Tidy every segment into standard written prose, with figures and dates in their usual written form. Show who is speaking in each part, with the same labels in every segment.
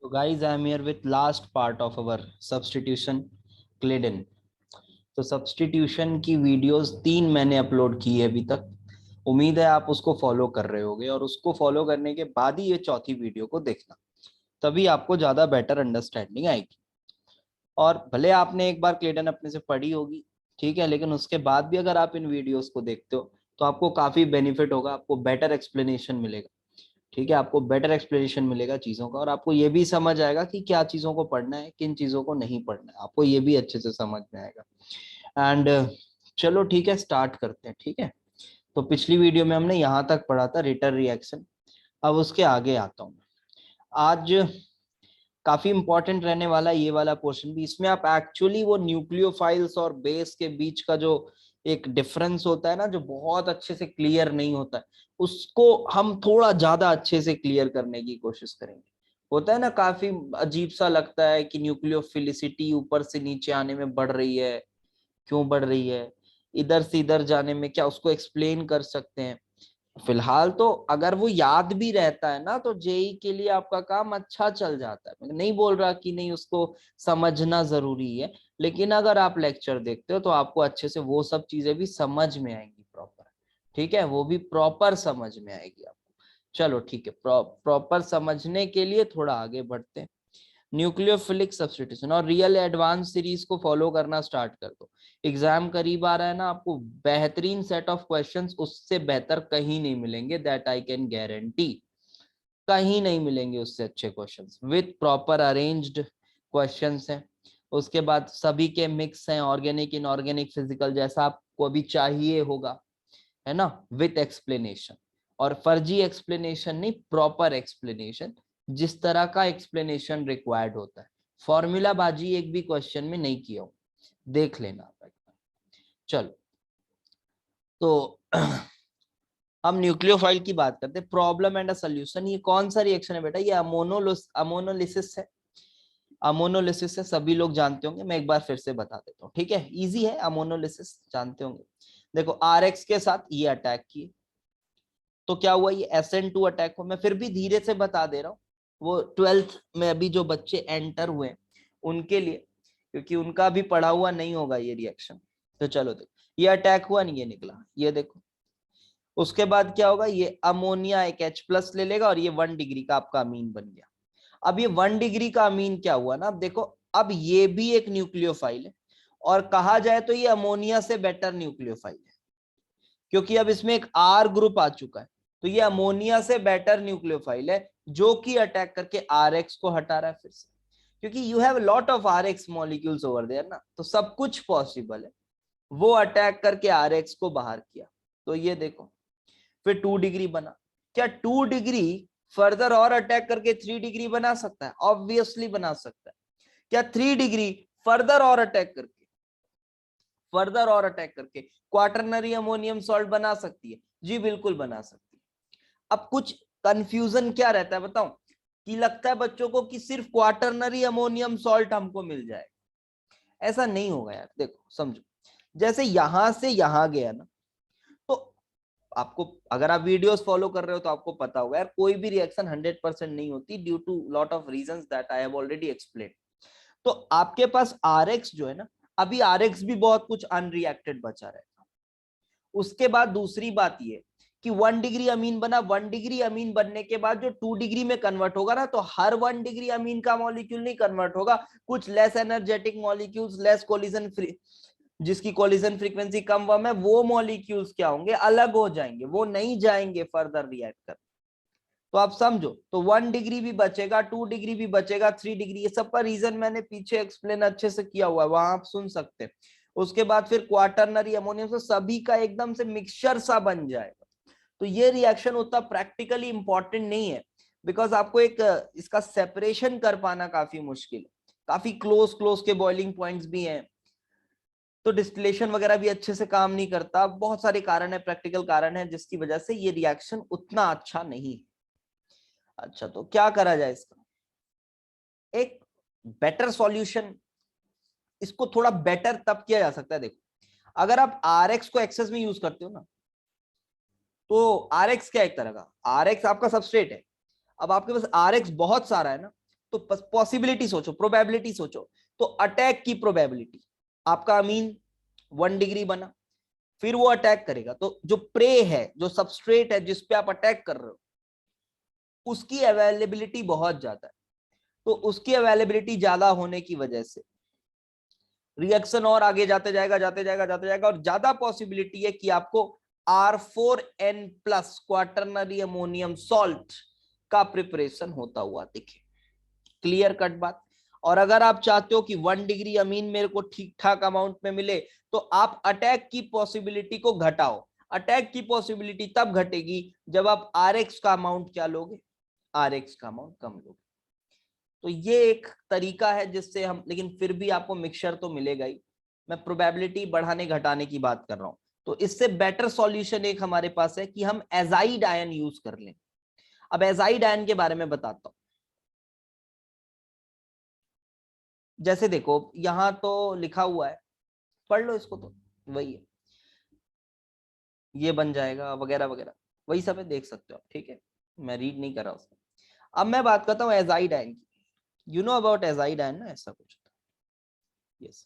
Speaker 1: So guys, I am here with last part of our substitution Claydon. तो substitution की videos 3 मैंने upload की है अभी तक। उम्मीद है आप उसको फॉलो कर रहे होगे और उसको फॉलो करने के बाद ही ये चौथी वीडियो को देखना, तभी आपको ज्यादा बेटर अंडरस्टैंडिंग आएगी। और भले आपने एक बार क्लेडन अपने से पढ़ी होगी, ठीक है, लेकिन उसके बाद भी अगर आप इन वीडियोस को देखते हो तो आपको काफी बेनिफिट होगा, आपको बेटर एक्सप्लेनेशन मिलेगा। ठीक है, आपको बेटर एक्सप्लेनेशन मिलेगा चीजों का, और आपको ये भी समझ आएगा कि क्या चीजों को पढ़ना है, किन चीजों को नहीं पढ़ना है, आपको ये भी अच्छे से समझ में आएगा। एंड चलो ठीक है, स्टार्ट करते हैं। ठीक है, तो पिछली वीडियो में हमने यहाँ तक पढ़ा था रिटर रिएक्शन। अब उसके आगे आता हूँ। आज काफी इंपॉर्टेंट रहने वाला ये वाला पोर्शन भी। इसमें आप एक्चुअली वो न्यूक्लियोफाइल्स और बेस के बीच का जो एक डिफरेंस होता है ना, जो बहुत अच्छे से क्लियर नहीं होता है, उसको हम थोड़ा ज्यादा अच्छे से क्लियर करने की कोशिश करेंगे। होता है ना, काफी अजीब सा लगता है कि न्यूक्लियोफिलिसिटी ऊपर से नीचे आने में बढ़ रही है, क्यों बढ़ रही है, इधर से इधर जाने में क्या उसको एक्सप्लेन कर सकते हैं। फिलहाल तो अगर वो याद भी रहता है ना, तो जेई के लिए आपका काम अच्छा चल जाता है। मैं नहीं बोल रहा कि नहीं उसको समझना जरूरी है, लेकिन अगर आप लेक्चर देखते हो तो आपको अच्छे से वो सब चीजें भी समझ में आएंगी प्रॉपर। ठीक है, वो भी प्रॉपर समझ में आएगी आपको। चलो ठीक है, प्रॉपर समझने के लिए थोड़ा आगे बढ़ते हैं। न्यूक्लियोफिलिक सब्स्टिट्यूशन और रियल एडवांस सीरीज को फॉलो करना स्टार्ट कर दो। एग्जाम करीब आ रहा है ना, आपको बेहतरीन सेट ऑफ क्वेश्चंस उससे बेहतर कहीं नहीं मिलेंगे, दैट आई कैन गारंटी। कहीं नहीं मिलेंगे उससे अच्छे questions, with proper arranged questions हैं। उसके बाद सभी के मिक्स हैं, ऑर्गेनिक इनऑर्गेनिक फिजिकल, जैसा आपको अभी चाहिए होगा, है ना, विथ एक्सप्लेनेशन। और फर्जी एक्सप्लेनेशन नहीं, प्रॉपर एक्सप्लेनेशन, जिस तरह का एक्सप्लेनेशन रिक्वायर्ड होता है। फॉर्मूला बाजी एक भी क्वेश्चन में नहीं किया हूं, देख लेना। चलो, तो हम न्यूक्लियोफाइल की बात करते हैं। प्रॉब्लम एंड अ सॉल्यूशन, ये कौन सा रिएक्शन है बेटा? ये अमोनोलिसिस है। अमोनोलिसिस है, सभी लोग जानते होंगे, मैं एक बार फिर से बता देता हूँ। ठीक है, इजी है, अमोनोलिसिस जानते होंगे। देखो, आरएक्स के साथ ये अटैक किए तो क्या हुआ, ये SN2 अटैक हुआ। मैं फिर भी धीरे से बता दे रहा हूँ, वो 12th में अभी जो बच्चे एंटर हुए उनके लिए, क्योंकि उनका भी पढ़ा हुआ नहीं होगा ये रिएक्शन। तो चलो देखो, ये अटैक हुआ नहीं, ये निकला, ये देखो। उसके बाद क्या होगा, ये अमोनिया एक H+ ले लेगा और ये 1 डिग्री का आपका अमीन बन गया। अब ये 1 डिग्री का अमीन क्या हुआ ना, अब देखो, अब ये भी एक न्यूक्लियोफाइल है, और कहा जाए तो ये अमोनिया से बेटर न्यूक्लियोफाइल है, क्योंकि अब इसमें एक R ग्रुप आ चुका है। तो ये अमोनिया से बेटर न्यूक्लियोफाइल है, जो कि अटैक करके RX को हटा रहा है फिर से, क्योंकि you have lot of RX molecules over there ना, तो सब कुछ पॉसिबल है। वो अटैक करके RX को बाहर किया, तो ये देखो, फिर 2 डिग्री बना। क्या 2 डिग्री फर्दर और अटैक करके 3 डिग्री बना सकता है? ऑब्वियसली बना सकता है। क्या 3 डिग्री फर्दर और अटैक करके क्वाटरनरी अमोनियम सॉल्ट बना सकती है? जी बिल्कुल बना सकती है। अब कुछ कंफ्यूजन क्या रहता है बताऊं, कि लगता है बच्चों को कि सिर्फ क्वाटरनरी अमोनियम सॉल्ट हमको मिल जाएगा। ऐसा नहीं होगा यार, देखो समझो, जैसे यहां से यहां गया ना, तो आपको, अगर आप वीडियोस फॉलो कर रहे हो तो आपको पता होगा यार, कोई भी रिएक्शन 100% नहीं होती, due to lot of reasons that I have already explain. तो आपके पास RX जो है ना, अभी RX भी बहुत कुछ अनरिएक्टेड बचा रहेगा। उसके बाद दूसरी बात ये कि 1 डिग्री अमीन बना, 1 डिग्री अमीन बनने के बाद जो 2 डिग्री में कन्वर्ट होगा ना, तो हर 1 डिग्री अमीन का मॉलिक्यूल नहीं कन्वर्ट होगा, कुछ less energetic molecules, less collision free, जिसकी कोलिजन फ्रीक्वेंसी कम वम है, वो मॉलिक्यूल्स क्या होंगे, अलग हो जाएंगे, वो नहीं जाएंगे फर्दर रिएक्ट कर। तो आप समझो, तो 1 डिग्री भी बचेगा, 2 डिग्री भी बचेगा, 3 डिग्री, ये सब का रीजन मैंने पीछे एक्सप्लेन अच्छे से किया हुआ है, वहां आप सुन सकते हैं। उसके बाद फिर क्वाटरनरी अमोनियम से सभी का एकदम से मिक्सचर सा बन जाएगा। तो ये रिएक्शन उतना प्रैक्टिकली इंपॉर्टेंट नहीं है, बिकॉज आपको एक इसका सेपरेशन कर पाना काफी मुश्किल है, काफी क्लोज क्लोज के बॉइलिंग पॉइंट्स भी हैं, तो डिस्टिलेशन वगैरह भी अच्छे से काम नहीं करता। बहुत सारे कारण है, प्रैक्टिकल कारण है, जिसकी वजह से ये रिएक्शन उतना अच्छा नहीं है। अच्छा, तो क्या करा जाए इसका? एक बेटर सॉल्यूशन, इसको थोड़ा बेटर तब किया जा सकता है। देखो, अगर आप RX को एक्सेस में यूज करते हो ना, तो RX क्या एक तरह का, RX आपका सबस्ट्रेट है। अब आपके पास RX बहुत सारा है ना, तो पॉसिबिलिटी सोचो, प्रोबेबिलिटी सोचो। तो अटैक की प्रोबेबिलिटी, आपका अमीन 1 डिग्री बना, फिर वो अटैक करेगा, तो जो प्रे है, जो सबस्ट्रेट है जिस पे आप अटैक कर रहे हो, उसकी अवेलेबिलिटी बहुत ज्यादा है। तो उसकी अवेलेबिलिटी ज्यादा होने की वजह से रिएक्शन और आगे जाते जाएगा, जाते जाएगा, जाते जाएगा, और ज्यादा पॉसिबिलिटी है कि आपको R4N plus quaternary ammonium salt का प्रिपरेशन होता हुआ दिखे। क्लियर कट बात। और अगर आप चाहते हो कि 1 डिग्री अमीन मेरे को ठीक ठाक अमाउंट में मिले, तो आप अटैक की पॉसिबिलिटी को घटाओ। अटैक की पॉसिबिलिटी तब घटेगी जब आप RX का अमाउंट क्या लोगे, RX का अमाउंट कम लोगे। तो ये एक तरीका है जिससे हम, लेकिन फिर भी आपको मिक्सचर तो मिलेगा ही। मैं प्रोबेबिलिटी बढ़ाने घटाने की बात कर रहा हूं। तो इससे बेटर सॉल्यूशन एक हमारे पास है कि हम एजाइड आयन यूज कर लें। अब एजाइड आयन के बारे में बताता हूं। जैसे देखो यहां तो लिखा हुआ है, पढ़ लो इसको, तो वही है, ये बन जाएगा वगैरह वगैरह, वही सब है, देख सकते हो आप। ठीक है, मैं रीड नहीं कर रहा उसको। अब मैं बात करता हूँ एजाइड आयन की। You know about azide ion ना, ऐसा कुछ। Yes,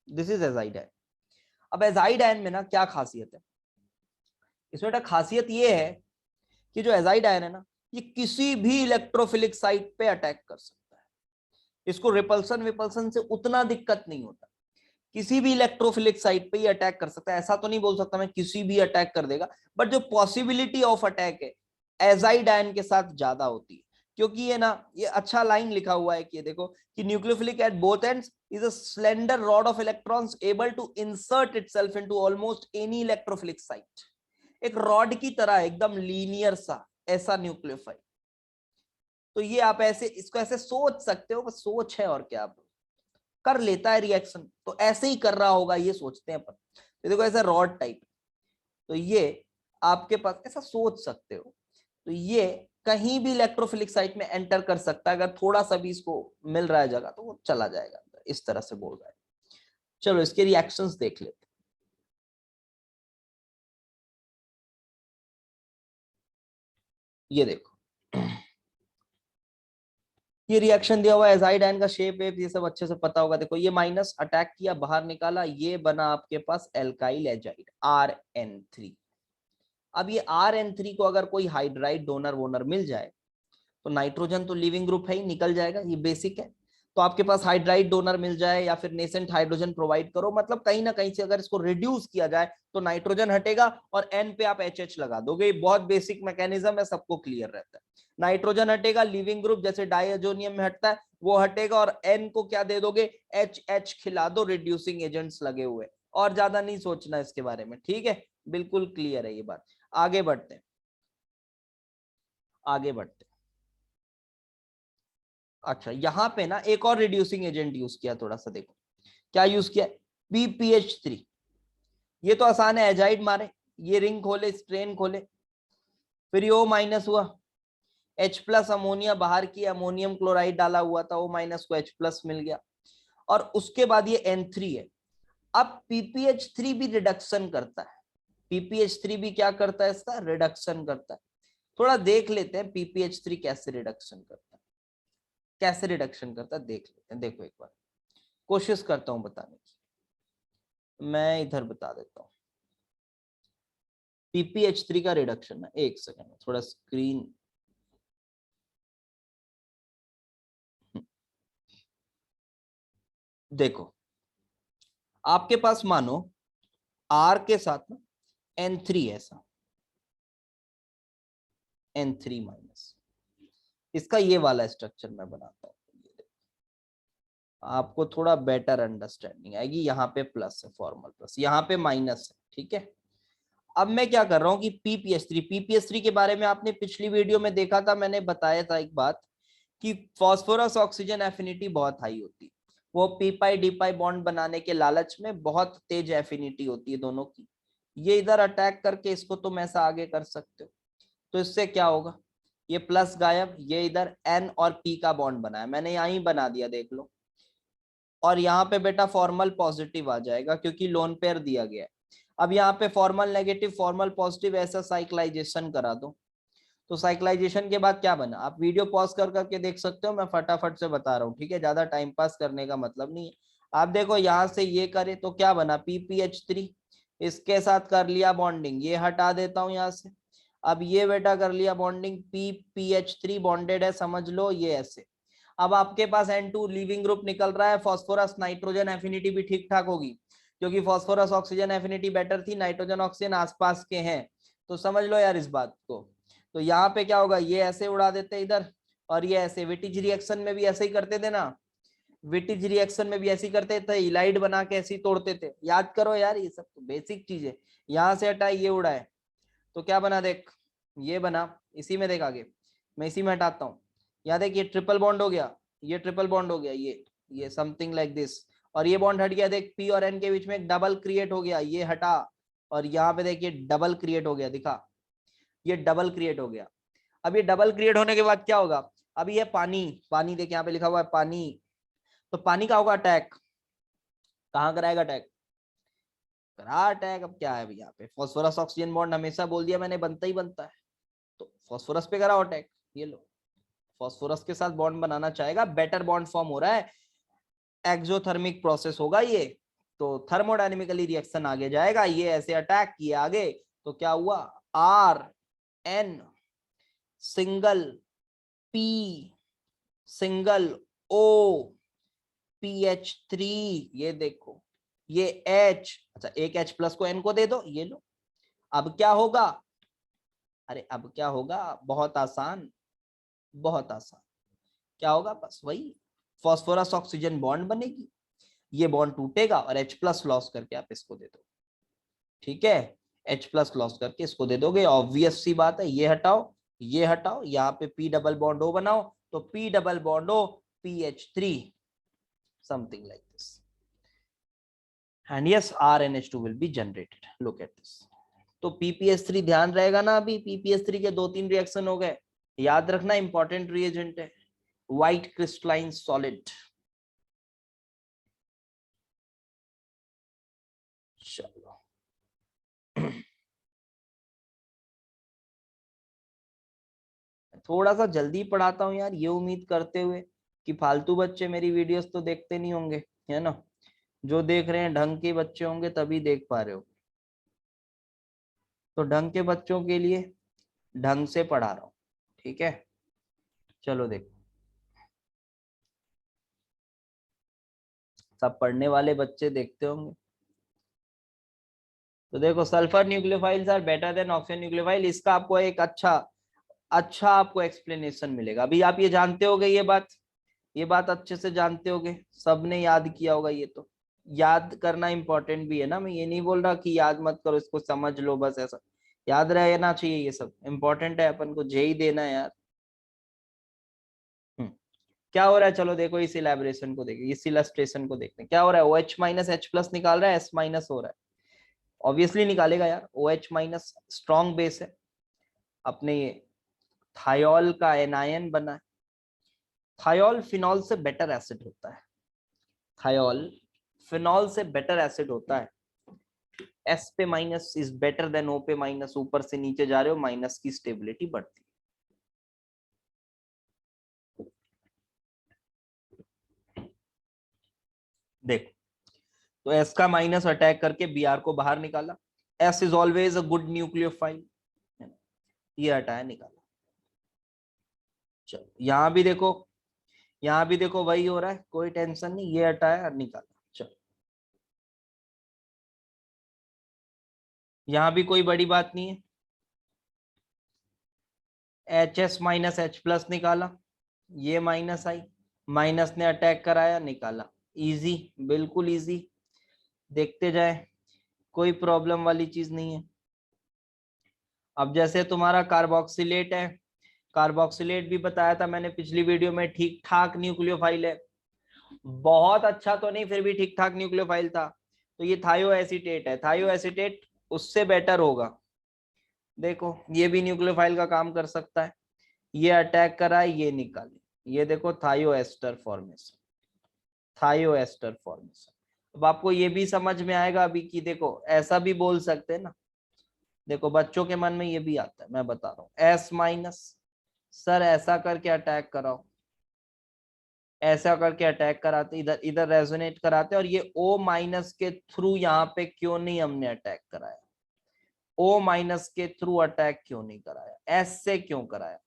Speaker 1: this is azide ion. अब एजाइड आयन में ना क्या खासियत है, इसमें ना खासियत ये है कि जो एजाइड आयन है ना, ये किसी भी इलेक्ट्रोफिलिक साइट पे अटैक कर सकता है। इसको रिपल्सन विपल्सन से उतना दिक्कत नहीं होता, किसी भी इलेक्ट्रोफिलिक साइट पे ये अटैक कर सकता है। ऐसा तो नहीं बोल सकता मैं किसी भी अटैक कर देगा, बट जो पॉसिबिलिटी ऑफ अटैक है एजाइड आयन के साथ ज्यादा होती है। क्योंकि ये ना, ये अच्छा लाइन लिखा हुआ है कि देखो कि nucleophilic at both ends is a slender rod of electrons able to insert itself into almost any electrophilic site. एक रॉड की तरह एकदम लीनियर सा ऐसा न्यूक्लियोफाइल। तो ये आप ऐसे इसको ऐसे सोच सकते हो, बस सोच है और क्या, आप कर लेता है रिएक्शन, तो ऐसे ही कर रहा होगा ये सोचते हैं अपन। तो देखो ऐसा रॉड टाइप, तो ये आपके पास ऐसा सोच सकते हो, तो ये कहीं भी इलेक्ट्रोफिलिक साइट में एंटर कर सकता है। अगर थोड़ा सा भी इसको मिल रहा है जगह तो वो चला जाएगा, इस तरह से बोल रहा है। चलो इसके रिएक्शंस देख लेते। ये देखो ये रिएक्शन दिया हुआ है, एजाइड आयन का शेप वेप ये सब अच्छे से पता होगा। देखो ये माइनस अटैक किया, बाहर निकाला, ये बना आपके पास एल्काइल एजाइड RN3। अब ये RN3 को अगर कोई हाइड्राइड डोनर वोनर मिल जाए, तो नाइट्रोजन तो लिविंग ग्रुप है ही, निकल जाएगा, ये बेसिक है। तो आपके पास हाइड्राइड डोनर मिल जाए या फिर नेसेंट हाइड्रोजन प्रोवाइड करो, मतलब कहीं ना कहीं से अगर इसको रिड्यूस किया जाए तो नाइट्रोजन हटेगा और N पे आप HH लगा दोगे। बहुत बेसिक मैकेनिज्म है, सबको क्लियर रहता है। नाइट्रोजन हटेगा, लिविंग ग्रुप जैसे डाइअजोनियम में हटता है वो हटेगा, और N को क्या दे दोगे, HH खिला दो, रिड्यूसिंग एजेंट्स लगे हुए। और ज्यादा नहीं सोचना इसके बारे में, ठीक है, बिल्कुल क्लियर है ये बात। आगे बढ़ते हैं, आगे बढ़ते हैं। अच्छा यहां पे ना एक और रिड्यूसिंग एजेंट यूज किया, थोड़ा सा देखो क्या यूज किया, PPH3। ये तो आसान है, एजाइड मारे, ये रिंग खोले, स्ट्रेन खोले, फिर ये O माइनस हुआ, H प्लस अमोनिया बाहर की, अमोनियम क्लोराइड डाला हुआ था, O माइनस को H प्लस मिल गया, और उसके बाद ये N3 है। अब PPH3 भी रिडक्शन करता है, PPH3 भी क्या करता है, इसका रिडक्शन करता है। थोड़ा देख लेते हैं PPH3 कैसे रिडक्शन करता है, कैसे रिडक्शन करता है देख लेते हैं। देखो एक बार कोशिश करता हूं बताने की, मैं इधर बता देता हूं PPH3 का रिडक्शन है। एक सेकंड, थोड़ा स्क्रीन, देखो आपके पास मानो R के साथ ना N3 ऐसा, N3 माइनस, इसका ये वाला स्ट्रक्चर मैं बनाता हूँ, आपको थोड़ा बेटर अंडरस्टैंडिंग आएगी। यहाँ पे प्लस है, फॉर्मल प्लस, यहाँ पे माइनस है, ठीक है। अब मैं क्या कर रहा हूँ कि PPH3 के बारे में आपने पिछली वीडियो में देखा था, मैंने बताया था एक बात कि फास्फोरस ऑक्सीजन एफिनिटी बहुत हाई होती है, वो पी पाई डी पाई बॉन्ड बनाने के लालच में बहुत तेज एफिनिटी होती है दोनों की। ये इधर अटैक करके इसको तुम ऐसा आगे कर सकते हो, तो इससे क्या होगा, ये प्लस गायब, ये इधर N और P का बॉन्ड बनाया, मैंने यहाँ ही बना दिया, देख लो। और यहाँ पे बेटा फॉर्मल पॉजिटिव आ जाएगा क्योंकि लोन पेयर दिया गया है। अब यहाँ पे फॉर्मल नेगेटिव फॉर्मल पॉजिटिव ऐसा साइक्लाइजेशन करा दो, तो साइक्लाइजेशन के बाद क्या बना, आप वीडियो पॉज कर करके देख सकते हो, मैं फटाफट से बता रहा हूँ, ठीक है, ज्यादा टाइम पास करने का मतलब नहीं है। आप देखो यहाँ से ये करे तो क्या बना, PPH3, इसके साथ कर लिया बॉन्डिंग, ये हटा देता हूँ यहाँ से। अब ये बेटा कर लिया बॉन्डिंग, PPH3 बॉन्डेड है, समझ लो ये ऐसे। अब आपके पास N2 लीविंग ग्रुप निकल रहा है, फास्फोरस नाइट्रोजन एफिनिटी भी ठीक ठाक होगी, क्योंकि फास्फोरस ऑक्सीजन एफिनिटी बेटर थी, नाइट्रोजन ऑक्सीजन आसपास के हैं, तो समझ लो यार इस बात को। तो यहाँ पे क्या होगा, ये ऐसे उड़ा देते इधर, और ये ऐसे, विटिज रिएक्शन में भी ऐसे ही करते थे ना, विटिज रिएक्शन में भी ऐसे ही करते थे, इलाइड बना के ऐसे ही तोड़ते थे, याद करो यार, ये सब तो बेसिक चीज है। यहाँ से हटाए, ये उड़ाए, तो क्या बना देख, ये बना, इसी में देख आगे, मैं इसी में हटाता हूँ, यहाँ देख ये ट्रिपल बॉन्ड हो गया, ये ट्रिपल बॉन्ड हो गया, ये समथिंग लाइक दिस, और ये बॉन्ड हट गया, देख P और N के बीच में एक डबल क्रिएट हो गया, ये हटा, और यहाँ पे देखिए डबल क्रिएट हो गया, दिखा, ये डबल क्रिएट हो गया। अब ये डबल क्रिएट होने के बाद क्या होगा, अब ये पानी, पानी देख यहाँ पे लिखा हुआ है पानी, तो पानी का होगा अटैक, कहाँ कराएगा अटैक, करा अटैक। अब क्या है यहाँ पे, फास्फोरस ऑक्सीजन बॉन्ड हमेशा बोल दिया मैंने बनता ही बनता है, तो फास्फोरस पे कराओ अटैक, ये लो, फास्फोरस के साथ बॉन्ड बनाना चाहेगा, बेटर बॉन्ड फॉर्म हो रहा है, एक्सोथर्मिक प्रोसेस होगा ये, तो थर्मोडायनेमिकली रिएक्शन आगे जाएगा, ये ऐसे अटैक किए आगे, तो क्या हुआ, RN single P single O PH3, ये देखो, ये H, अच्छा एक H प्लस को N को दे दो, ये लो। अब क्या होगा, अरे अब क्या होगा, बहुत आसान, बहुत आसान, क्या होगा, बस वही, फास्फोरस ऑक्सीजन बॉन्ड बनेगी, ये बॉन्ड टूटेगा और H प्लस लॉस करके आप इसको दे दो, ठीक है, H प्लस लॉस करके इसको दे दोगे, ऑब्वियस सी बात है, ये हटाओ, ये हटाओ, यहाँ पे P डबल बॉन्ड O बनाओ, तो P double bond O PH3, something like this, and yes RNH2 will be generated, look at this। तो PPS3 ध्यान रहेगा ना, अभी PPS3 के 2-3 रिएक्शन हो गए, याद रखना, इंपॉर्टेंट रिएजेंट है, व्हाइट क्रिस्टलाइन सॉलिड। चलो थोड़ा सा जल्दी पढ़ाता हूँ यार, ये उम्मीद करते हुए कि फालतू बच्चे मेरी वीडियोस तो देखते नहीं होंगे, है ना, जो देख रहे हैं ढंग के बच्चे होंगे तभी देख पा रहे हो, तो ढंग के बच्चों के लिए ढंग से पढ़ा रहा हूँ, ठीक है। चलो देखो, सब पढ़ने वाले बच्चे देखते होंगे, तो देखो sulphur nucleophiles are better than oxygen nucleophile, इसका आपको एक अच्छा आपको एक्सप्लेनेशन मिलेगा। अभी आप ये जानते होगे, ये बात अच्छे से जानते होगे, सबने याद किया होगा, ये तो याद करना इंपॉर्टेंट भी है ना, मैं ये नहीं बोल रहा कि याद मत करो, इसको समझ लो बस, ऐसा याद रहना चाहिए, ये सब इंपॉर्टेंट है, अपन को जेई देना है यार। क्या हो रहा है, चलो देखो इस इलेबोरेशन को देखें, इस इलस्ट्रेशन को देखते हैं, क्या हो रहा है, OH माइनस H प्लस निकाल रहा है, S माइनस हो रहा है, ऑब्वियसली निकालेगा यार, OH माइनस स्ट्रॉन्ग बेस है, अपने ये थायोल का एनायन बना है, थायोल फिनॉल से बेटर एसिड होता है, थायोल फिनॉल से बेटर एसिड होता है, S पे minus is better than O पे माइनस, ऊपर से नीचे जा रहे हो माइनस की स्टेबिलिटी बढ़ती है। देखो, तो S का माइनस अटैक करके Br को बाहर निकाला, S is always a good nucleophile, ये हटाया निकाला। चलो यहाँ भी देखो वही हो रहा है, कोई टेंशन नहीं, ये हटाया और निकाला। चलो यहाँ भी कोई बड़ी बात नहीं है, HS माइनस H प्लस निकाला, ये माइनस आई, माइनस ने अटैक कराया, निकाला, इजी, बिल्कुल इजी, देखते जाए, कोई प्रॉब्लम वाली चीज नहीं है। अब जैसे तुम्हारा कार्बोक्सिलेट है, कार्बोक्सिलेट भी बताया था मैंने पिछली वीडियो में, ठीक ठाक न्यूक्लियोफाइल है, बहुत अच्छा तो नहीं, फिर भी ठीक ठाक न्यूक्लियोफाइल था, तो ये थायोएसिटेट है, थायोएसिटेट उससे बेटर होगा, देखो ये भी न्यूक्लियोफाइल का काम कर सकता है, ये अटैक करा, ये निकाले, ये देखो थायोएस्टर फॉर्मेशन, थायोएस्टर फॉर्मेशन। अब आपको ये भी समझ में आएगा अभी कि देखो ऐसा भी बोल सकते हैं ना देखो बच्चों के मन में ये भी आता है, मैं बता रहा हूँ, एस माइनस, सर ऐसा करके अटैक कराओ, ऐसा करके अटैक कराते, इधर इधर रेजोनेट कराते, और ये ओ माइनस के थ्रू यहाँ पे क्यों नहीं हमने अटैक कराया, ओ माइनस के थ्रू अटैक क्यों नहीं कराया, एस से क्यों कराया।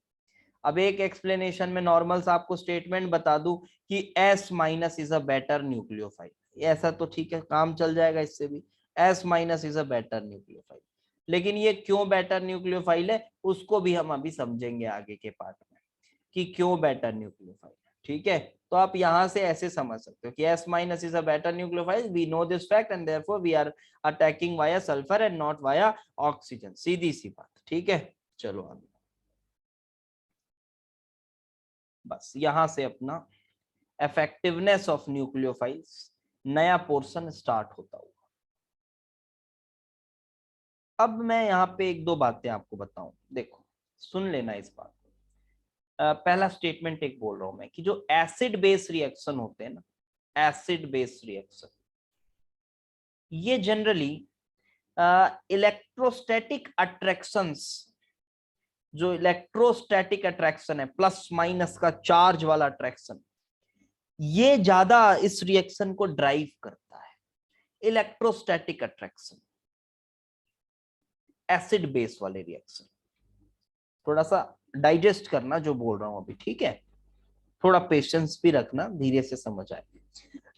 Speaker 1: अब एक एक्सप्लेनेशन में नॉर्मल सा आपको स्टेटमेंट बता दूं कि S minus is a better nucleophile, ऐसा तो ठीक है, काम चल जाएगा इससे भी, S minus is a better nucleophile. लेकिन ये क्यों बेटर न्यूक्लियोफाइल है उसको भी हम अभी समझेंगे आगे के पार्ट में कि क्यों बेटर न्यूक्लियोफाइल है, ठीक है। तो आप यहां से ऐसे समझ सकते हो कि S minus is a better nucleophile, we know this fact and therefore we are attacking via sulphur and not via oxygen, सीधी सी बात, ठीक है। चलो आगे, बस यहां से अपना इफेक्टिवनेस ऑफ न्यूक्लियोफाइल्स नया पोर्शन स्टार्ट होता हुआ। अब मैं यहाँ पे एक दो बातें आपको बताऊं, देखो सुन लेना इस बात को। पहला स्टेटमेंट एक बोल रहा हूं मैं कि जो एसिड बेस रिएक्शन होते हैं ना, एसिड बेस रिएक्शन, ये जनरली इलेक्ट्रोस्टैटिक अट्रैक्शंस, जो इलेक्ट्रोस्टैटिक अट्रैक्शन है, प्लस माइनस का चार्ज वाला अट्रैक्शन, ये ज्यादा इस रिएक्शन को ड्राइव करता है, इलेक्ट्रोस्टैटिक अट्रैक्शन, एसिड बेस वाले रिएक्शन। थोड़ा सा डाइजेस्ट करना जो बोल रहा हूं अभी, ठीक है, थोड़ा पेशेंस भी रखना, धीरे से समझ आए।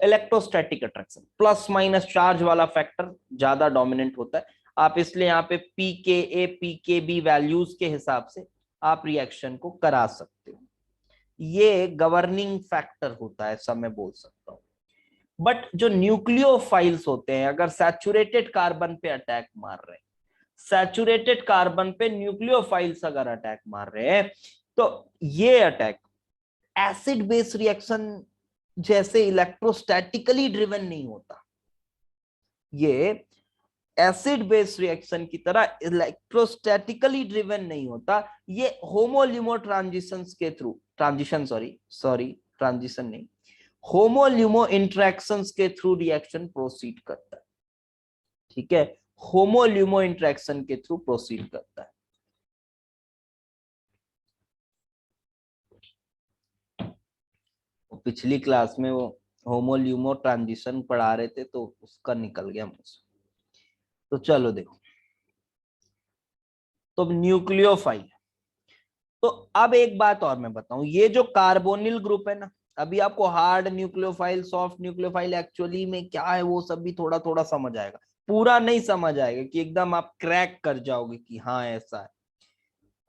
Speaker 1: Electrostatic attraction, plus minus charge वाला फैक्टर ज्यादा डोमिनेंट होता है, आप इसलिए यहाँ पे पीके पीकेबी वैल्यूज के हिसाब से आप रिएक्शन को करा सकते हो, ये गवर्निंग फैक्टर होता है, ऐसा मैं बोल सकता हूँ। बट जो न्यूक्लियोफाइल्स होते हैं, अगर सैचुरेटेड कार्बन पे अटैक मार रहे हैं, सैचुरेटेड कार्बन पे न्यूक्लियोफाइल्स अगर अटैक मार रहे हैं, तो ये अटैक एसिड बेस रिएक्शन जैसे इलेक्ट्रोस्टैटिकली ड्रिवन नहीं होता, ये एसिड बेस रिएक्शन की तरह इलेक्ट्रोस्टैटिकली ड्रिवन नहीं होता, ये होमोल्यूमो ट्रांजिशंस के थ्रू, ट्रांजिशन सॉरी ट्रांजिशन नहीं, होमोल्यूमो इंटरेक्शंस के थ्रू रिएक्शन प्रोसीड करता है, ठीक है, होमोल्यूमो इंटरेक्शन के थ्रू प्रोसीड करता है। पिछली क्लास में वो होमोल्यूमो ट्रांजिशन पढ़ा रहे थे तो उसका निकल गया मुझसे। तो चलो देखो, तो न्यूक्लियोफाइल, तो अब एक बात और मैं बताऊं, ये जो कार्बोनिल ग्रुप है ना, अभी आपको hard nucleophile, soft nucleophile actually में क्या है वो सब भी थोड़ा थोड़ा समझ आएगा, पूरा नहीं समझ आएगा कि एकदम आप क्रैक कर जाओगे कि हाँ ऐसा है,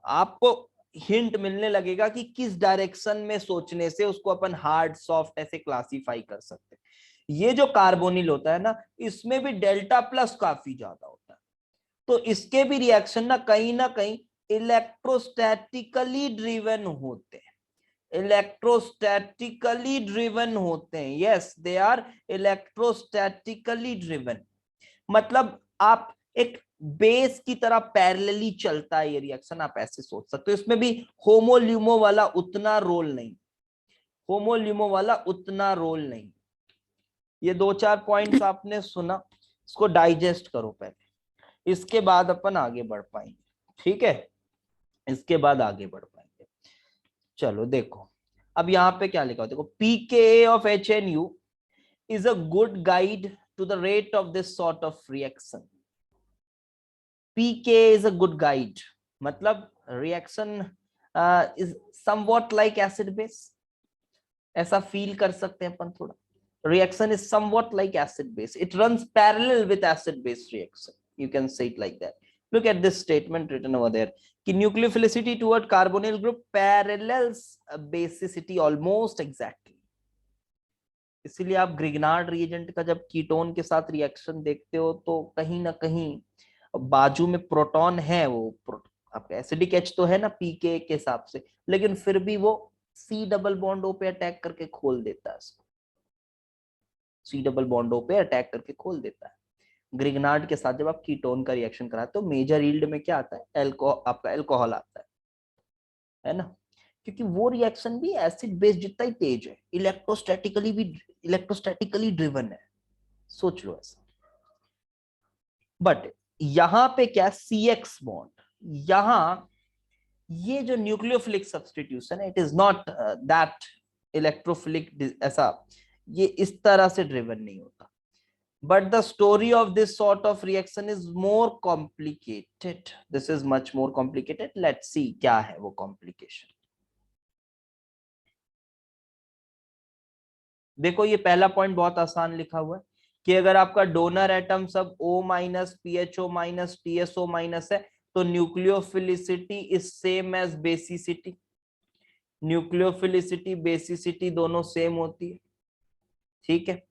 Speaker 1: आपको हिंट मिलने लगेगा कि किस डायरेक्शन में सोचने से उसको अपन हार्ड सॉफ्ट ऐसे क्लासिफाई कर सकते हैं। ये जो कार्बोनिल होता है ना, इसमें भी डेल्टा प्लस काफी ज्यादा होता है, तो इसके भी रिएक्शन ना कहीं इलेक्ट्रोस्टैटिकली ड्रिवन होते हैं, इलेक्ट्रोस्टैटिकली ड्रिवन होते हैं, यस दे आर इलेक्ट्रोस्टैटिकली ड्रिवन। मतलब आप एक बेस की तरह पैरेलली चलता है ये रिएक्शन, आप ऐसे सोच सकते हो, इसमें भी होमोल्यूमो वाला उतना रोल नहीं, होमोल्यूमो वाला उतना रोल नहीं। ये दो चार पॉइंट्स आपने सुना, इसको डाइजेस्ट करो पहले, इसके बाद अपन आगे बढ़ पाएंगे, ठीक है, इसके बाद आगे बढ़ पाएंगे। चलो देखो, अब यहाँ पे क्या लिखा हो, देखो pKa of HNU is a good guide to the rate of this sort of reaction. pKa is a good guide, मतलब reaction is somewhat like acid base, ऐसा फील कर सकते हैं अपन थोड़ा, reaction is somewhat like acid base, it runs parallel with acid base reaction, you can say it like that. Look at this statement written over there कि nucleophilicity toward carbonyl group parallels basicity almost exactly। इसीलिए आप Grignard reagent का जब ketone के साथ reaction देखते हो तो कहीं ना कहीं बाजू में प्रोटॉन है, वो आपका एसिडिक एच तो है ना पीके के हिसाब से, लेकिन फिर भी वो सी डबल बॉन्ड ओ पे अटैक करके खोल देता है इसको, सी डबल बॉन्ड ओ पे अटैक करके खोल देता है। ग्रिग्नार्ड के साथ जब आप कीटोन का रिएक्शन कराते हो, मेजर यील्ड में क्या आता है, आपका एल्कोहल आता है ना, क्योंकि वो रिएक्शन भी एसिड बेस जितना ही तेज है, इलेक्ट्रोस्टैटिकली ड्रिवन है, सोच लो ऐसा। बट यहां पे क्या CX बॉन्ड, यहां ये जो न्यूक्लियोफिलिक सब्स्टिट्यूशन है, it is not that electrophilic, ऐसा ये इस तरह से ड्रिवन नहीं होता. But the story of this sort of reaction is more complicated. This is much more complicated. Let's see क्या है वो complication. देखो ये पहला पॉइंट बहुत आसान लिखा हुआ है कि अगर आपका डोनर एटम सब O minus PHO minus TSO minus है तो nucleophilicity is same as basicity. Nucleophilicity basicity दोनों सेम होती है. ठीक है,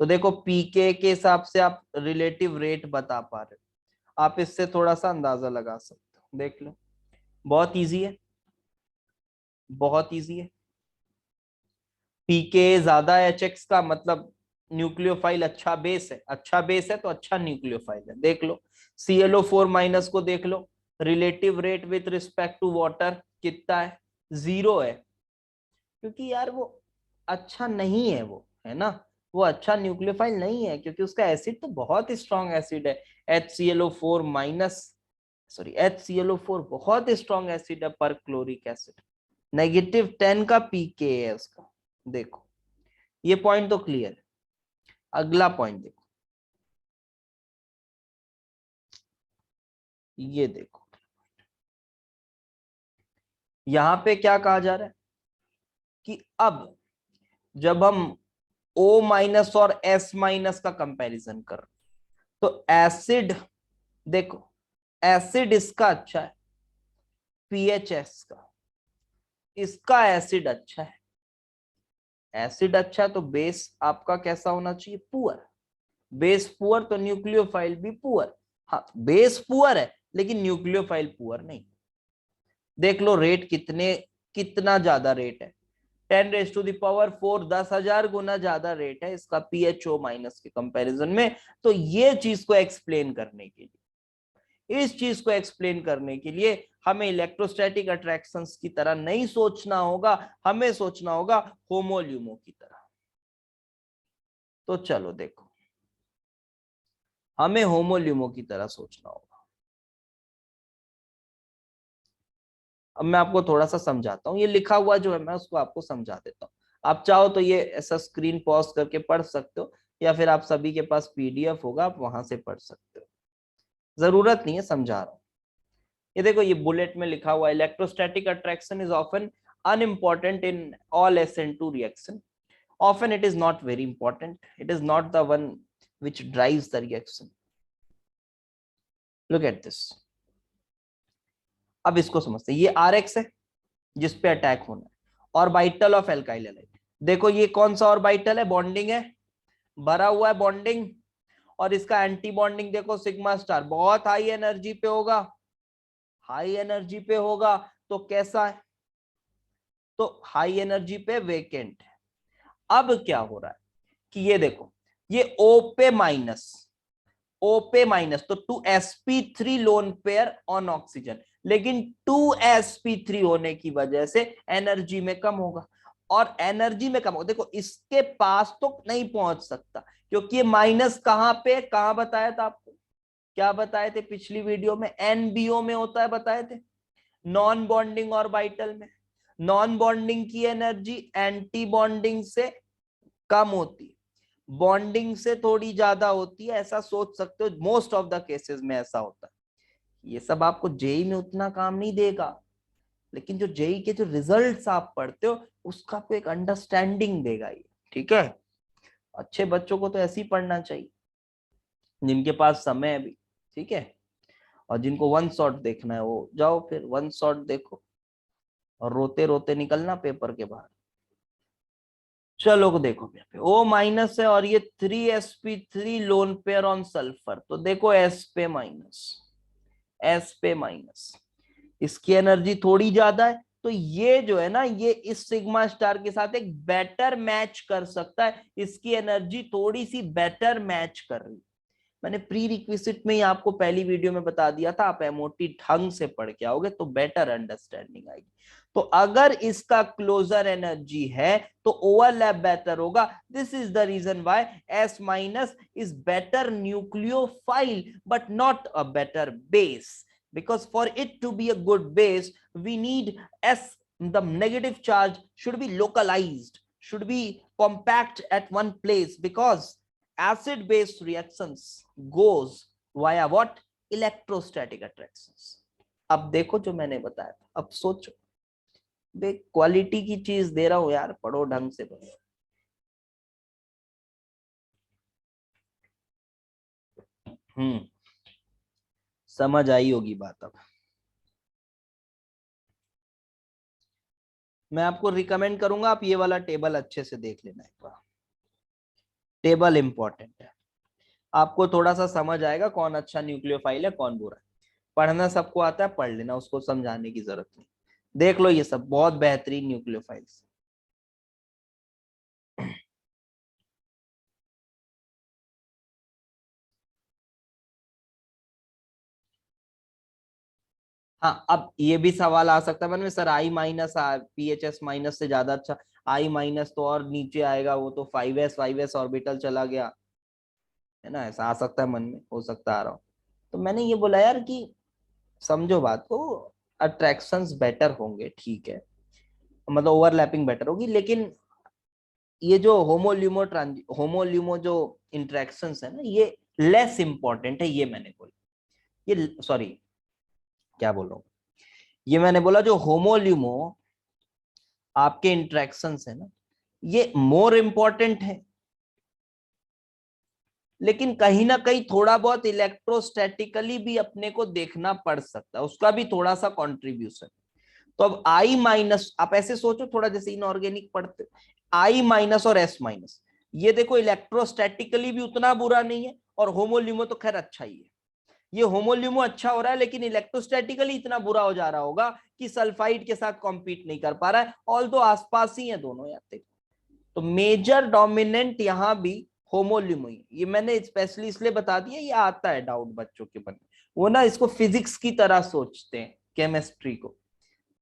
Speaker 1: तो देखो पीके के हिसाब से आप रिलेटिव रेट बता पा रहे हो, आप इससे थोड़ा सा अंदाजा लगा सकते हो. देख लो, बहुत इजी है, बहुत इजी है. पीके ज्यादा HX का मतलब न्यूक्लियोफाइल अच्छा बेस है, अच्छा बेस है तो अच्छा न्यूक्लियोफाइल है. देख लो ClO4 माइनस को देख लो, relative rate with respect to water कितना है, 0 है. क्योंकि यार वो अच्छा नहीं है, वो है ना, वो अच्छा न्यूक्लियोफाइल नहीं है क्योंकि उसका एसिड तो बहुत स्ट्रॉन्ग एसिड है. HClO4 माइनस, सॉरी HClO4 बहुत स्ट्रॉन्ग एसिड है पर क्लोरिक एसिड. -10 का पीके है उसका. देखो ये पॉइंट तो क्लियर है. अगला पॉइंट देखो, ये देखो यहां पे क्या कहा जा रहा है कि अब जब हम O माइनस और S माइनस का कंपैरिजन कर तो एसिड, देखो एसिड इसका अच्छा है, पीएचएस का, इसका एसिड अच्छा है. एसिड अच्छा है तो बेस आपका कैसा होना चाहिए, पुअर. बेस पुअर तो न्यूक्लियोफाइल भी पुअर. हाँ बेस पुअर है लेकिन न्यूक्लियोफाइल पुअर नहीं. देख लो रेट कितने, कितना ज्यादा रेट है, 10⁴ 10,000 गुना ज्यादा रेट है इसका पीएचओ माइनस के कंपैरिजन में. तो ये चीज को एक्सप्लेन करने के लिए, इस चीज को एक्सप्लेन करने के लिए हमें इलेक्ट्रोस्टैटिक अट्रैक्शंस की तरह नहीं सोचना होगा, हमें सोचना होगा होमोल्यूमो की तरह. तो चलो देखो, हमें होमोल्यूमो की तरह सोचना होगा. अब मैं आपको थोड़ा सा समझाता हूँ, ये लिखा हुआ जो है मैं उसको आपको समझा देता हूँ. आप चाहो तो ये ऐसा स्क्रीन पॉज करके पढ़ सकते हो या फिर आप सभी के पास PDF होगा, आप वहां से पढ़ सकते हो. जरूरत नहीं है, समझा रहा हूँ. ये देखो ये बुलेट में लिखा हुआ, electrostatic attraction is often unimportant in all SN2 reaction. Often it is not very important. It is not the one which drives the reaction. Look at this. अब इसको समझते हैं, ये RX है जिसपे अटैक होना है, ऑर्बिटल ऑफ एल्काइल हैलाइड. देखो ये कौन सा ऑर्बिटल है, बॉन्डिंग है, भरा हुआ है बॉन्डिंग, और इसका एंटी बॉन्डिंग देखो सिग्मा स्टार, बहुत हाई एनर्जी पे होगा, हाई एनर्जी पे होगा. तो कैसा है, तो हाई एनर्जी पे वेकेंट है. अब क्या हो रहा है कि ये देखो ये O पे माइनस, O पे माइनस तो 2sp3 lone pair on oxygen, लेकिन 2sp3 होने की वजह से एनर्जी में कम होगा. और एनर्जी में कम होगा, देखो इसके पास तो नहीं पहुंच सकता क्योंकि ये माइनस कहां पे, कहां बताया था आपको, क्या बताए थे पिछली वीडियो में, NBO में होता है बताए थे, नॉन बॉन्डिंग ऑर्बिटल में. नॉन बॉन्डिंग की एनर्जी एंटी बॉन्डिंग से कम होती है, बॉन्डिंग से थोड़ी ज्यादा होती है, ऐसा सोच सकते हो. मोस्ट ऑफ द केसेस में ऐसा होता है. ये सब आपको जेई में उतना काम नहीं देगा, लेकिन जो जेई के जो रिजल्ट्स आप पढ़ते हो उसका आपको एक अंडरस्टैंडिंग देगा ये. ठीक है, अच्छे बच्चों को तो ऐसे ही पढ़ना चाहिए जिनके पास समय है भी. ठीक है, और जिनको वन शॉट देखना है वो जाओ फिर वन शॉट देखो और रोते रोते निकलना पेपर के बाहर. चलो देखो यहाँ पे O माइनस है और ये 3sp3 lone pair on sulphur, तो देखो S पे माइनस, S पे माइनस, इसकी एनर्जी थोड़ी ज्यादा है तो ये जो है ना ये इस सिग्मा स्टार के साथ एक बेटर मैच कर सकता है, इसकी एनर्जी थोड़ी सी बेटर मैच कर रही. मैंने प्री रिक्विजिट में ही आपको पहली वीडियो में बता दिया था, आप एमओटी ढंग से पढ़ के आओगे तो बेटर अंडरस्टैंडिंग आएगी. तो अगर इसका क्लोजर एनर्जी है तो ओवरलैप बेटर होगा. This is the reason why S minus is better nucleophile but not a better base. Because for it to be a good base, we need S, the negative charge should be localized, should be compact at one place, because acid base reactions goes via what? Electrostatic attractions. अब देखो जो मैंने बताया था, अब सोचो. बे quality की चीज दे रहा हूं यार, पढ़ो ढंग से बस. समझ आई होगी बात. अब मैं आपको रिकमेंड करूंगा आप ये वाला टेबल अच्छे से देख लेना एक बार. टेबल इंपॉर्टेंट है. आपको थोड़ा सा समझ आएगा कौन अच्छा न्यूक्लियोफाइल है कौन बुरा है. पढ़ना सबको आता है, पढ़ लेना, उसको समझाने की जरूरत नहीं. देख लो ये सब बहुत बेहतरीन न्यूक्लियोफाइल्स. हाँ, अब ये भी सवाल आ सकता है मन में, sir I minus PHS minus से ज्यादा अच्छा. आई माइनस तो और नीचे आएगा, वो तो 5s ऑर्बिटल चला गया है ना. ऐसा आ सकता है मन में, हो सकता आ रहा हो. तो मैंने ये बोला यार कि समझो बात को. अट्रैक्शंस बेटर होंगे, ठीक है, मतलब ओवरलैपिंग बेटर होगी, लेकिन ये जो होमोल्यूमो जो इंटरेक्शंस है ना, ये लेस इंपॉर्टेंट है, ये मैंने बोला. ये सॉरी, क्या बोल रहा हूँ, ये मैंने बोला जो होमोल्यूमो आपके इंटरेक्शंस है ना, ये मोर इंपॉर्टेंट है, लेकिन कहीं ना कहीं थोड़ा बहुत इलेक्ट्रोस्टैटिकली भी अपने को देखना पड़ सकता है, उसका भी थोड़ा सा कंट्रीब्यूशन. तो अब आई माइनस, आप ऐसे सोचो थोड़ा जैसे इनऑर्गेनिक पढ़ते, आई माइनस और एस माइनस, ये देखो इलेक्ट्रोस्टैटिकली भी उतना बुरा नहीं है, और होमोल्यूमो तो खैर अच्छा ही है. ये होमोल्यूमो अच्छा हो रहा है, लेकिन इलेक्ट्रोस्टैटिकली इतना बुरा हो जा रहा होगा कि सल्फाइड के साथ कॉम्पीट नहीं कर पा रहा है, ऑल तो आसपास ही है दोनों यार. तो मेजर डोमिनेंट यहां भी होमोल्यूमो ही. ये मैंने स्पेशली इसलिए बता दिया, ये आता है डाउट बच्चों के मन में. वो ना इसको फिजिक्स की तरह सोचते हैं, केमिस्ट्री को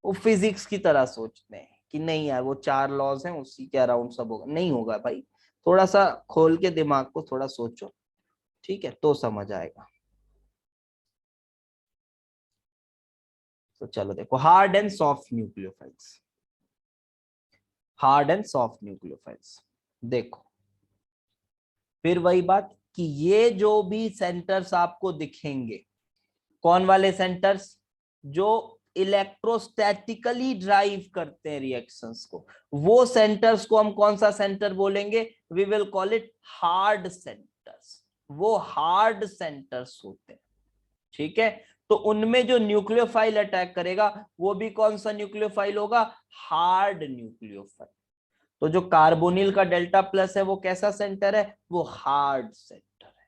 Speaker 1: वो फिजिक्स की तरह सोचते हैं कि नहीं यार वो 4 लॉज हैं उसी के अराउंड सब होगा. नहीं होगा भाई, थोड़ा सा खोल के दिमाग को थोड़ा सोचो, ठीक है, तो समझ आएगा. तो चलो देखो, hard and soft nucleophiles. Hard and soft nucleophiles देखो, फिर वही बात कि ये जो भी सेंटर्स आपको दिखेंगे, कौन वाले सेंटर्स, जो इलेक्ट्रोस्टैटिकली ड्राइव करते हैं रिएक्शंस को, वो सेंटर्स को हम कौन सा सेंटर बोलेंगे? We will call it hard centres. वो हार्ड सेंटर्स होते हैं, ठीक है. तो उनमें जो न्यूक्लियोफाइल अटैक करेगा वो भी कौन सा न्यूक्लियोफाइल होगा? Hard nucleophile. तो जो कार्बोनिल का डेल्टा प्लस है वो कैसा सेंटर है? वो हार्ड सेंटर है,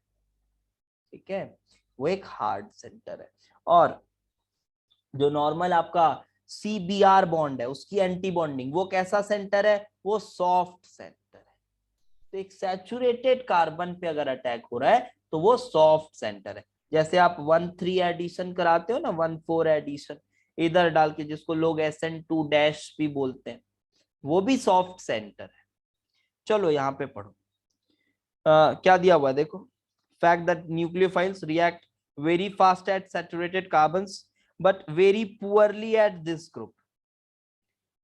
Speaker 1: ठीक है, वो एक हार्ड सेंटर है. और जो नॉर्मल आपका CBr बॉन्ड है उसकी एंटी बॉन्डिंग, वो कैसा सेंटर है? वो सॉफ्ट सेंटर है. तो एक सैचुरेटेड कार्बन पे अगर अटैक हो रहा है तो वो सॉफ्ट सेंटर है. जैसे आप 1,3 एडिशन कराते हो ना, 1,4 एडिशन इधर डाल के, जिसको लोग SN2 डैश भी बोलते हैं, वो भी सॉफ्ट सेंटर है. चलो यहाँ पे पढ़ो. क्या दिया हुआ है देखो. Fact that nucleophiles react very fast at saturated carbons but very poorly at this group.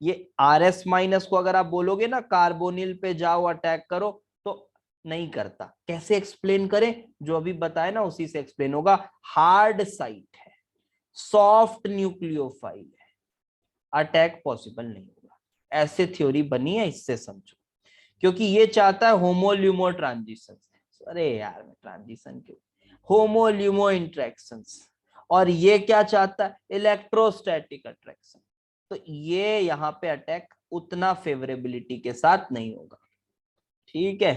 Speaker 1: ये RS माइनस को अगर आप बोलोगे ना कार्बोनिल पे जाओ अटैक करो, तो नहीं करता. कैसे एक्सप्लेन करें? जो अभी बताया ना उसी से एक्सप्लेन होगा. हार्ड साइट है, सॉफ्ट न्यूक्लियोफाइल है, अटैक पॉसिबल नहीं होगा. ऐसे थ्योरी बनी है, इससे समझो. क्योंकि ये चाहता है होमोल्यूमो ट्रांजिशन. अरे यार मैं ट्रांजिशन क्यों, होमोल्यूमो इंटरेक्शंस. और ये क्या चाहता है? Electrostatic attraction. तो ये यहाँ पे अटैक उतना फेवरेबिलिटी के साथ नहीं होगा, ठीक है.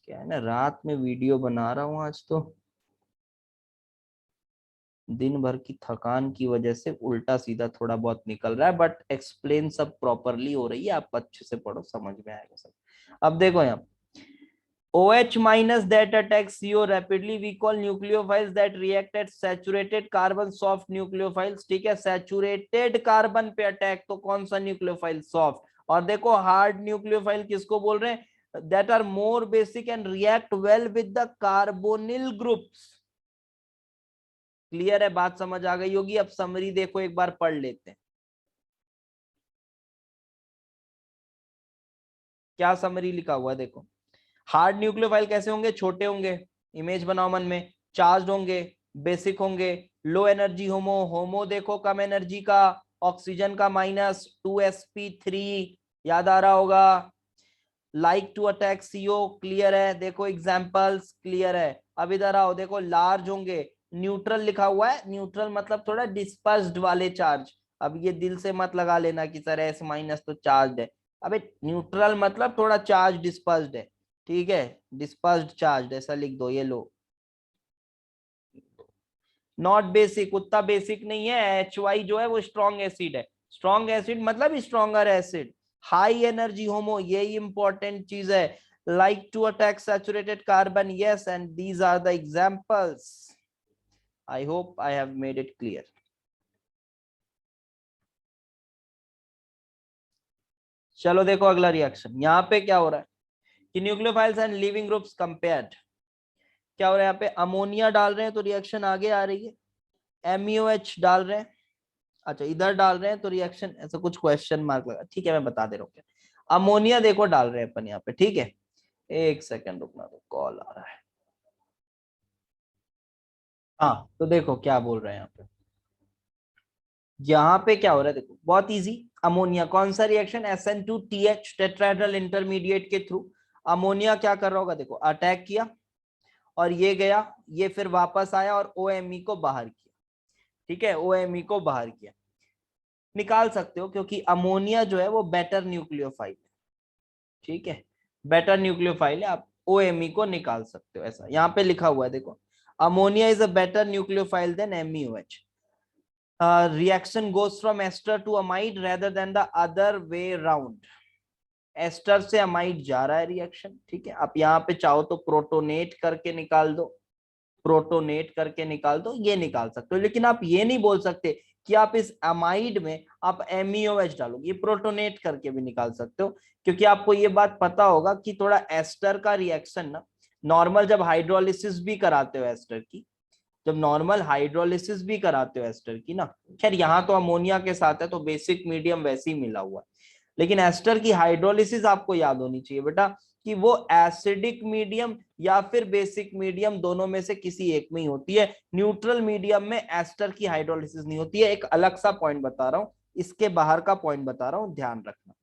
Speaker 1: क्या है ना, रात में वीडियो बना रहा हूं आज, तो दिन भर की थकान की वजह से उल्टा सीधा थोड़ा बहुत निकल रहा है, बट एक्सप्लेन सब प्रॉपरली हो रही है. आप अच्छे से पढ़ो, समझ में आएगा सब. अब देखो यहाँ OH minus that attacks CO rapidly we call nucleophiles that react at saturated carbon soft nucleophiles. ठीक है, saturated carbon पे अटैक तो कौन सा न्यूक्लियोफाइल? सॉफ्ट. और देखो हार्ड न्यूक्लियोफाइल किसको बोल रहे हैं? that are more basic and react well with the carbonyl groups. Clear है, बात समझ आ गई होगी. अब समरी देखो, एक बार पढ़ लेते हैं. क्या समरी लिखा हुआ है देखो. हार्ड न्यूक्लियोफाइल कैसे होंगे? छोटे होंगे, इमेज बनाओ मन में. चार्ज होंगे, बेसिक होंगे, लो एनर्जी होमो. होमो देखो कम एनर्जी का, ऑक्सीजन का -2sp3, याद आ रहा होगा. Like to attack CO, clear है. देखो एग्जांपल्स, क्लियर है. अब इधर आओ, देखो लार्ज होंगे. न्यूट्रल लिखा हुआ है, न्यूट्रल मतलब थोड़ा डिस्पर्स्ड वाले चार्ज. अब ये दिल से मत लगा लेना कि सर S- तो चार्ज है. अबे न्यूट्रल मतलब थोड़ा चार्ज डिस्पर्स्ड है. ठीक है, डिस्पर्स्ड चार्ज ऐसा लिख दो. ये लो. नॉट बेसिक, उतना बेसिक नहीं है. HY जो है वो स्ट्रॉन्ग एसिड है. स्ट्रॉन्ग एसिड मतलब stronger acid. High energy HOMO, यही इंपॉर्टेंट चीज है. Like to attack saturated carbon, yes, and these are the examples. I hope I have made it clear. चलो देखो अगला रिएक्शन. यहाँ पे क्या हो रहा है कि nucleophiles and living groups compared. क्या हो रहा है यहाँ पे? अमोनिया डाल रहे हैं तो रिएक्शन आगे आ रही है. MeOH डाल रहे हैं, अच्छा इधर डाल रहे हैं तो रिएक्शन, ऐसा कुछ क्वेश्चन मार्क लगा. ठीक है, मैं बता दे रहा हूँ. अमोनिया देखो डाल रहे हैं अपन यहाँ पे. ठीक है, एक सेकंड रुकना, तो कॉल आ रहा है. हाँ तो देखो क्या बोल रहे हैं यहाँ पे. यहाँ पे क्या हो रहा है देखो, बहुत इजी. अमोनिया कौन सा रिएक्शन? SN2TH टेट्राहेड्रल इंटरमीडिएट के थ्रू अमोनिया क्या कर रहा होगा देखो, अटैक किया और ये गया, ये फिर वापस आया और OMe को बाहर किया. ठीक है, OMe को बाहर किया. निकाल सकते हो क्योंकि अमोनिया जो है वो बेटर न्यूक्लियोफाइल है. ठीक है, बेटर न्यूक्लियोफाइल है. आप OMe को निकाल सकते हो. ऐसा यहाँ पे लिखा हुआ है देखो, ammonia is a better nucleophile than MeOH. Reaction goes from ester to amide rather than the other way round. Ester से अमाइड जा रहा है रिएक्शन. ठीक है, आप यहाँ पे चाहो तो प्रोटोनेट करके निकाल दो, प्रोटोनेट करके निकाल दो, ये निकाल सकते हो. लेकिन आप ये नहीं बोल सकते कि आप इस अमाइड में आप MeOH डालोगे. ये प्रोटोनेट करके भी निकाल सकते हो, क्योंकि आपको ये बात पता होगा कि थोड़ा एस्टर का रिएक्शन ना, नॉर्मल जब हाइड्रोलिसिस भी कराते हो एस्टर की, जब नॉर्मल हाइड्रोलिसिस भी कराते हो एस्टर की ना, खैर यहाँ तो अमोनिया के साथ है तो बेसिक मीडियम वैसे ही मिला हुआ है. लेकिन एस्टर की हाइड्रोलिसिस आपको याद होनी चाहिए बेटा, कि वो एसिडिक मीडियम या फिर बेसिक मीडियम, दोनों में से किसी एक में ही होती है. न्यूट्रल मीडियम में एस्टर की हाइड्रोलिसिस नहीं होती है. एक अलग सा पॉइंट बता रहा हूं, इसके बाहर का पॉइंट बता रहा हूं, ध्यान रखना.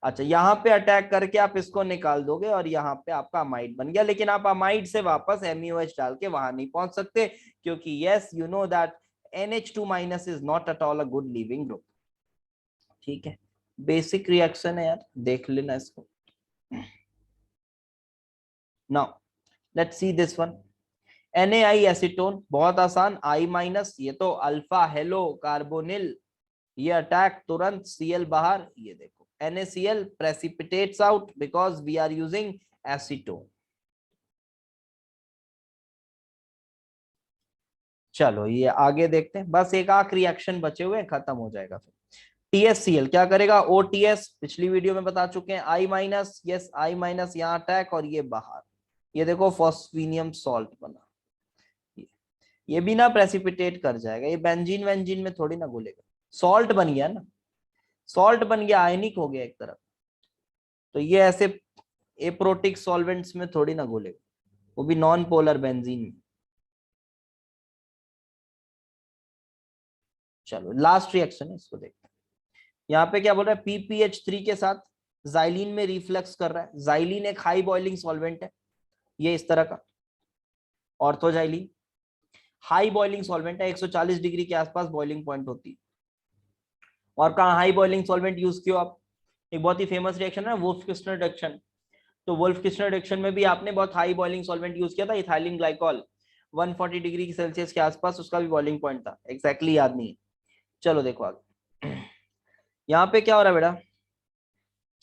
Speaker 1: अच्छा, यहाँ पे अटैक करके आप इसको निकाल दोगे और यहाँ पे आपका अमाइड बन गया. लेकिन आप अमाइड से वापस MeOH डाल के वहां नहीं पहुंच सकते, क्योंकि yes you know that NH2- is not at all a good leaving group. ठीक है, बेसिक रिएक्शन है यार, देख लेना इसको. Now let's see this one. NaI acetone, बहुत आसान. I-, ये तो अल्फा हेलो कार्बोनिल, ये अटैक तुरंत, Cl बाहर. ये देखो NaCl precipitates out because we are using acetone. चलो ये आगे देखते हैं. बस एक आख रिएक्शन बचे हुए, खत्म हो जाएगा फिर. TSCl क्या करेगा? OTS पिछली वीडियो में बता चुके हैं. I-, यस I-, यहाँ अटैक और ये बाहर. ये देखो फॉस्फीनियम सॉल्ट बना. ये भी ना प्रेसिपिटेट कर जाएगा, ये बेंजीन वेंजीन में थोड़ी ना घुलेगा. सॉल्ट बन गया ना, सॉल्ट बन गया, आयनिक हो गया एक तरफ. तो ये ऐसे एप्रोटिक सॉल्वेंट्स में थोड़ी ना घुलेगा, वो भी नॉन पोलर बेंजीन में. चलो लास्ट रिएक्शन है, इसको देखते हैं. यहाँ पे क्या बोल रहा है? PPH3 के साथ जाइलिन में रिफ्लेक्स कर रहा है. जाइलिन एक हाई बॉइलिंग सॉल्वेंट है, ये इस तरह का. ऑर्थोजाइलिन हाई बॉइलिंग सॉल्वेंट है, 140 डिग्री के आसपास बॉइलिंग पॉइंट होती है. और कहाँ हाई बॉइलिंग सॉल्वेंट यूज किया आप? एक बहुत ही फेमस रिएक्शन है वुल्फ-किस्टर रिएक्शन. तो वुल्फ-किस्टर रिएक्शन में भी आपने बहुत हाई बॉइलिंग सॉल्वेंट यूज किया था, इथाइलिन ग्लाइकॉल. 140 डिग्री सेल्सियस के आसपास उसका भी बॉइलिंग पॉइंट था, एग्जैक्टली याद नहीं है. चलो देखो आगे. यहाँ पे क्या हो रहा है बेटा,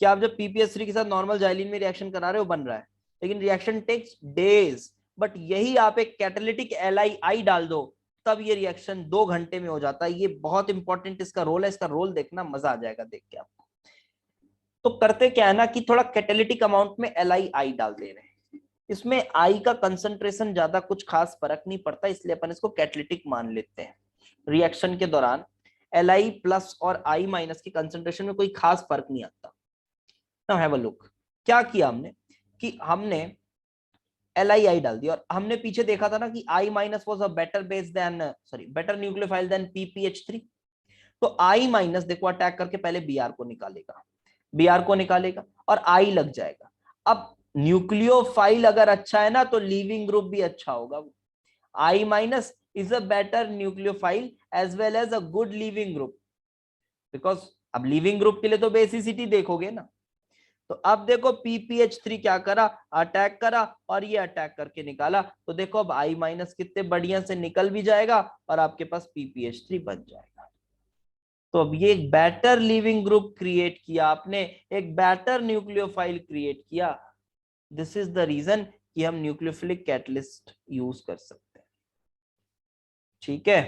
Speaker 1: कि आप जब PPH3 के साथ नॉर्मल जाइलिन में रिएक्शन करा रहे हो, बन रहा है. लेकिन रिएक्शन टेक्स डेज। बट यही आप एक कैटालिटिक LI डाल दो, तब ये रिएक्शन 2 घंटे में हो जाता है। ये बहुत इंपॉर्टेंट इसका रोल है, इसका रोल देखना, मजा आ जाएगा देख के आपको। तो करते क्या है ना कि थोड़ा कैटालिटिक अमाउंट में LI डाल दे रहे हैं। इसमें आई का कंसंट्रेशन ज्यादा कुछ खास फर्क नहीं पड़ता, इसलिए अपन इसको कैटालिटिक मान लेते हैं। रिएक्शन के दौरान LI प्लस और I माइनस की कंसंट्रेशन में कोई खास फर्क नहीं आता। नाउ हैव अ लुक, क्या किया हमने कि हमने LI डाल दिया, और हमने पीछे देखा था ना कि I minus was a better base than, sorry, better nucleophile than PPH3। तो I माइनस देखो अटैक करके पहले Br को निकालेगा, Br को निकालेगा और I लग जाएगा। अब न्यूक्लियोफाइल अगर अच्छा है ना तो लीविंग ग्रुप भी अच्छा होगा। I minus is a better nucleophile as well as a good leaving group, because अब लीविंग ग्रुप के लिए तो बेसिसिटी देखोगे ना। तो अब देखो PPH3 क्या करा, अटैक करा और ये अटैक करके निकाला। तो देखो अब I माइनस कितने बढ़िया से निकल भी जाएगा और आपके पास PPH3 बन जाएगा। तो अब ये एक बेटर लिविंग ग्रुप क्रिएट किया आपने, एक बेटर न्यूक्लियोफाइल क्रिएट किया। दिस इज द रीजन कि हम न्यूक्लियोफिलिक कैटलिस्ट यूज कर सकते हैं। ठीक है,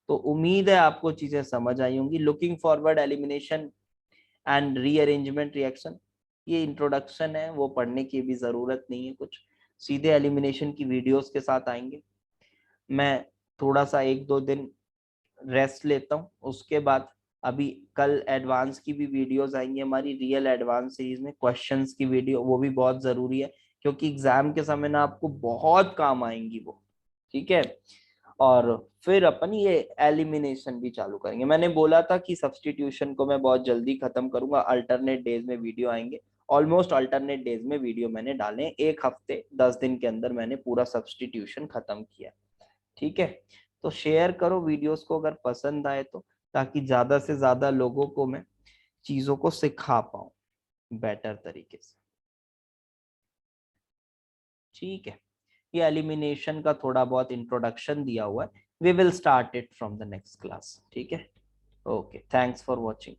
Speaker 1: तो उम्मीद है आपको चीजें समझ आई होंगी। Looking forward elimination and rearrangement reaction, ये इंट्रोडक्शन है, वो पढ़ने की भी जरूरत नहीं है कुछ, सीधे एलिमिनेशन की वीडियोस के साथ आएंगे। मैं थोड़ा सा 1-2 दिन रेस्ट लेता हूँ, उसके बाद अभी कल एडवांस की भी वीडियोस आएंगी हमारी, रियल एडवांस सीरीज में क्वेश्चंस की वीडियो, वो भी बहुत जरूरी है क्योंकि एग्जाम के समय ना आपको बहुत काम आएंगी वो। ठीक है, और फिर अपन ये एलिमिनेशन भी चालू करेंगे। मैंने बोला था कि सब्स्टिट्यूशन को मैं बहुत जल्दी खत्म करूंगा, अल्टरनेट डेज में वीडियो आएंगे। ऑलमोस्ट अल्टरनेट डेज में वीडियो मैंने डाले, 1 हफ्ते 10 दिन के अंदर मैंने पूरा सब्स्टिट्यूशन खत्म किया। ठीक है, तो शेयर करो वीडियोस को अगर पसंद आए तो, ताकि ज्यादा से ज्यादा लोगों को मैं चीजों को सिखा पाऊं बेटर तरीके से। ठीक है, ये एलिमिनेशन का थोड़ा बहुत इंट्रोडक्शन दिया हुआ है, we will start it from the next class. ठीक है, ओके, थैंक्स फॉर वॉचिंग।